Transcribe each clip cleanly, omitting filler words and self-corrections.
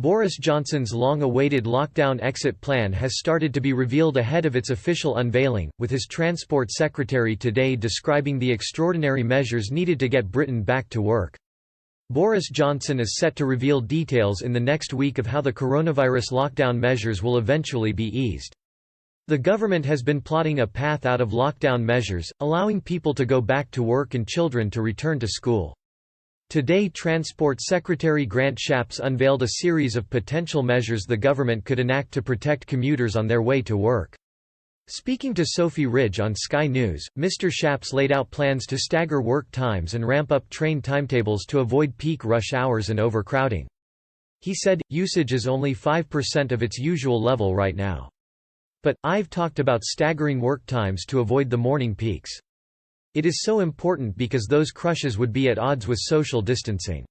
Boris Johnson's long-awaited lockdown exit plan has started to be revealed ahead of its official unveiling, with his Transport Secretary today describing the extraordinary measures needed to get Britain back to work. Boris Johnson is set to reveal details in the next week of how the coronavirus lockdown measures will eventually be eased. The government has been plotting a path out of lockdown measures, allowing people to go back to work and children to return to school. Today, Transport Secretary Grant Shapps unveiled a series of potential measures the government could enact to protect commuters on their way to work. Speaking to Sophie Ridge on Sky News, Mr. Shapps laid out plans to stagger work times and ramp up train timetables to avoid peak rush hours and overcrowding. He said, usage is only 5% of its usual level right now. But, I've talked about staggering work times to avoid the morning peaks. It is so important because those crushes would be at odds with social distancing.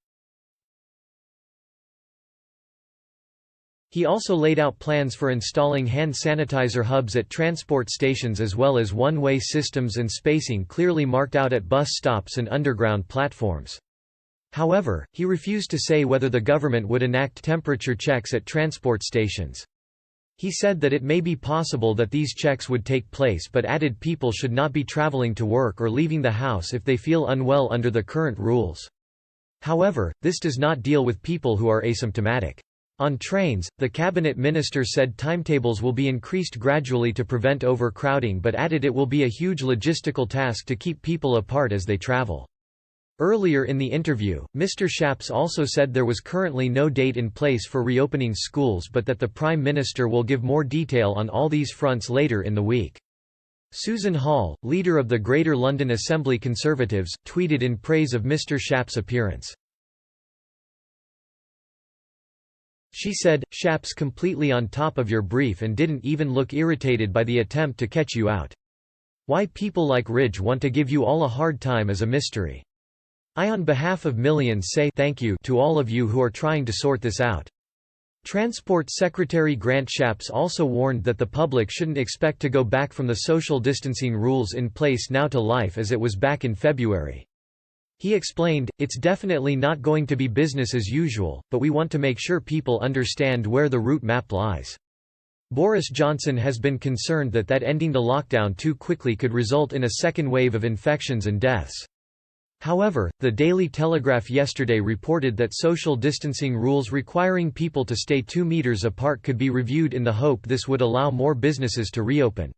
He also laid out plans for installing hand sanitizer hubs at transport stations as well as one-way systems and spacing clearly marked out at bus stops and underground platforms. However, he refused to say whether the government would enact temperature checks at transport stations. He said that it may be possible that these checks would take place but added people should not be traveling to work or leaving the house if they feel unwell under the current rules. However, this does not deal with people who are asymptomatic. On trains, the cabinet minister said timetables will be increased gradually to prevent overcrowding but added it will be a huge logistical task to keep people apart as they travel. Earlier in the interview, Mr. Shapps also said there was currently no date in place for reopening schools but that the Prime Minister will give more detail on all these fronts later in the week. Susan Hall, leader of the Greater London Assembly Conservatives, tweeted in praise of Mr. Shapps' appearance. She said, "Shapps completely on top of your brief and didn't even look irritated by the attempt to catch you out. Why people like Ridge want to give you all a hard time is a mystery. I on behalf of millions say thank you to all of you who are trying to sort this out." Transport Secretary Grant Shapps also warned that the public shouldn't expect to go back from the social distancing rules in place now to life as it was back in February. He explained, "It's definitely not going to be business as usual, but we want to make sure people understand where the route map lies." Boris Johnson has been concerned that ending the lockdown too quickly could result in a second wave of infections and deaths. However, the Daily Telegraph yesterday reported that social distancing rules requiring people to stay 2 meters apart could be reviewed in the hope this would allow more businesses to reopen.